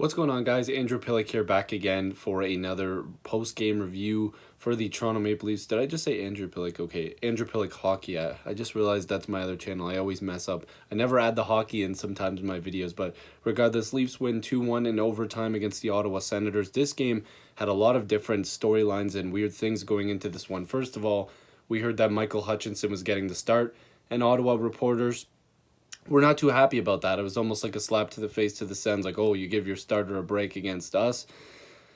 What's going on, guys? Andrew Piluk here, back again for another post-game review for the Toronto Maple Leafs. Did I just say Andrew Piluk? Okay, Andrew Piluk Hockey. I just realized that's my other channel. I always mess up. I never add the hockey in sometimes in my videos, but regardless, Leafs win 2-1 in overtime against the Ottawa Senators. This game had a lot of different storylines and weird things going into this one. First of all, we heard that Michael Hutchinson was getting the start, and Ottawa reporters we're not too happy about that. It was almost like a slap to the face to the Sens, like, oh, you give your starter a break against us.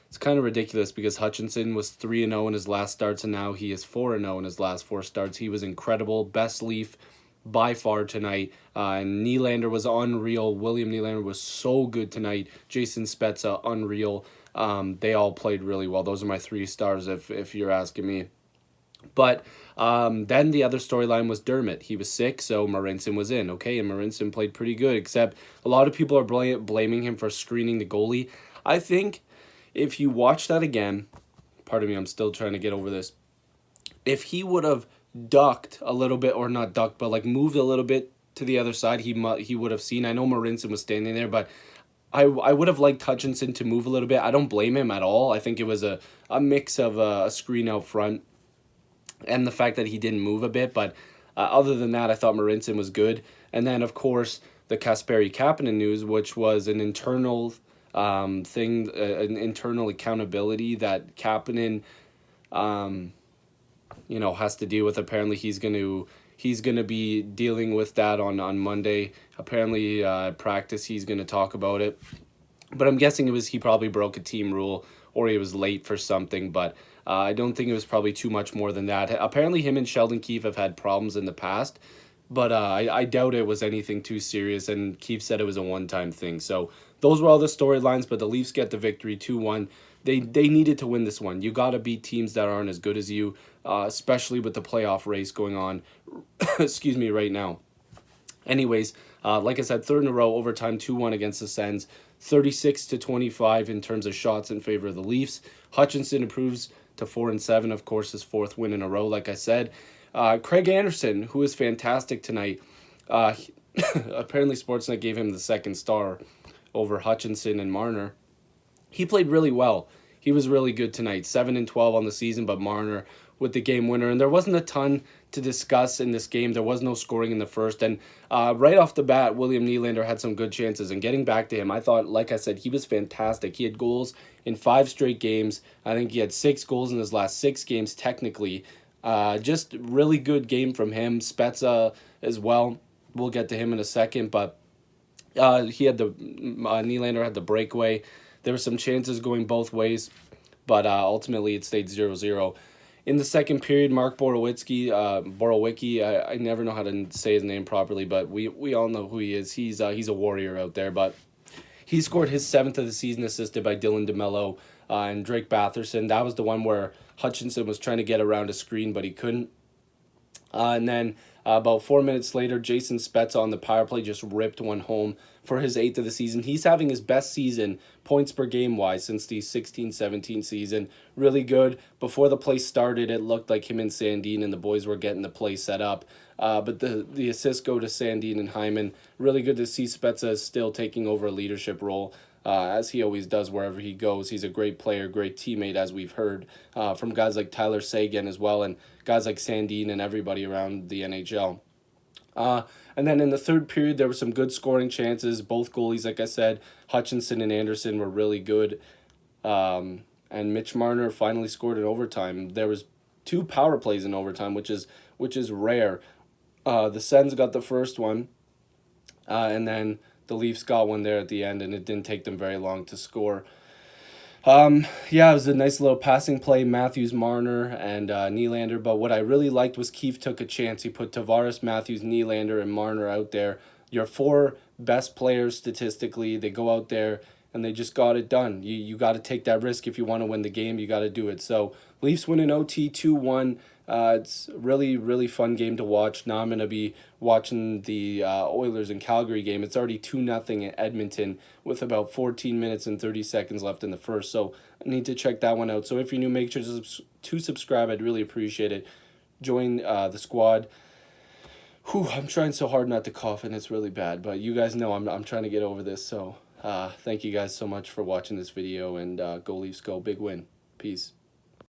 It's kind of ridiculous because Hutchinson was 3-0 in his last starts, and now he is 4-0 in his last four starts. He was incredible. Best Leaf by far tonight. And Nylander was unreal. William Nylander was so good tonight. Jason Spezza, unreal. They all played really well. Those are my 3 stars if you're asking me. But then the other storyline was Dermott. He was sick, so Marincin was in. Okay, and Marincin played pretty good, except a lot of people are blaming him for screening the goalie. I think if you watch that again, pardon me, I'm still trying to get over this. If he would have ducked a little bit, or not ducked, but like moved a little bit to the other side, he would have seen. I know Marincin was standing there, but I would have liked Hutchinson to move a little bit. I don't blame him at all. I think it was a mix of a screen out front and the fact that he didn't move a bit. But other than that, I thought Marincin was good. And then, of course, the Kasperi Kapanen news, which was an internal thing, an internal accountability that Kapanen, has to deal with. Apparently, he's gonna be dealing with that on Monday. Apparently, practice, he's gonna talk about it. But I'm guessing he probably broke a team rule or he was late for something. But I don't think it was probably too much more than that. Apparently, him and Sheldon Keefe have had problems in the past, but I doubt it was anything too serious. And Keefe said it was a one-time thing. So those were all the storylines. But the Leafs get the victory 2-1. They needed to win this one. You got to beat teams that aren't as good as you, especially with the playoff race going on. excuse me, right now. Anyways, like I said, third in a row, overtime 2-1 against the Sens, 36-25 in terms of shots in favor of the Leafs. Hutchinson improves to 4-7, of course, his 4th win in a row, like I said. Craig Anderson, who is fantastic tonight. Apparently, Sportsnet gave him the 2nd star over Hutchinson and Marner. He played really well. He was really good tonight, 7-12 on the season, but Marner with the game winner. And there wasn't a ton to discuss in this game. There was no scoring in the first. And right off the bat, William Nylander had some good chances. And getting back to him, I thought, like I said, he was fantastic. He had goals in 5 straight games. I think he had 6 goals in his last 6 games, technically. Just really good game from him. Spezza as well. We'll get to him in a second. But he had Nylander had the breakaway. There were some chances going both ways, but ultimately it stayed 0-0. In the second period, Mark Borowicki, I never know how to say his name properly, but we all know who he is. He's a warrior out there, but he scored his 7th of the season, assisted by Dylan DeMello and Drake Batherson. That was the one where Hutchinson was trying to get around a screen, but he couldn't. And then about 4 minutes later, Jason Spezza on the power play just ripped one home for his 8th of the season. He's having his best season, points per game wise, since the 16-17 season. Really good. Before the play started, it looked like him and Sandin and the boys were getting the play set up. But the assists go to Sandin and Hyman. Really good to see Spezza still taking over a leadership role. As he always does wherever he goes. He's a great player, great teammate, as we've heard from guys like Tyler Seguin as well, and guys like Sandin and everybody around the NHL. And then in the third period, there were some good scoring chances. Both goalies, like I said, Hutchinson and Anderson were really good. And Mitch Marner finally scored in overtime. There was 2 power plays in overtime, which is rare. The Sens got the first one, and then the Leafs got one there at the end, and it didn't take them very long to score. It was a nice little passing play, Matthews, Marner, and Nylander. But what I really liked was Keefe took a chance. He put Tavares, Matthews, Nylander, and Marner out there. Your 4 best players statistically. They go out there and they just got it done. You got to take that risk if you want to win the game. You got to do it. So Leafs win in OT 2-1. It's a really, really fun game to watch. Now I'm going to be watching the Oilers and Calgary game. It's already 2-0 at Edmonton with about 14 minutes and 30 seconds left in the first. So I need to check that one out. So if you're new, make sure to subscribe. I'd really appreciate it. Join the squad. I'm trying so hard not to cough, and it's really bad. But you guys know I'm trying to get over this. So Thank you guys so much for watching this video, and go Leafs go. Big win. Peace.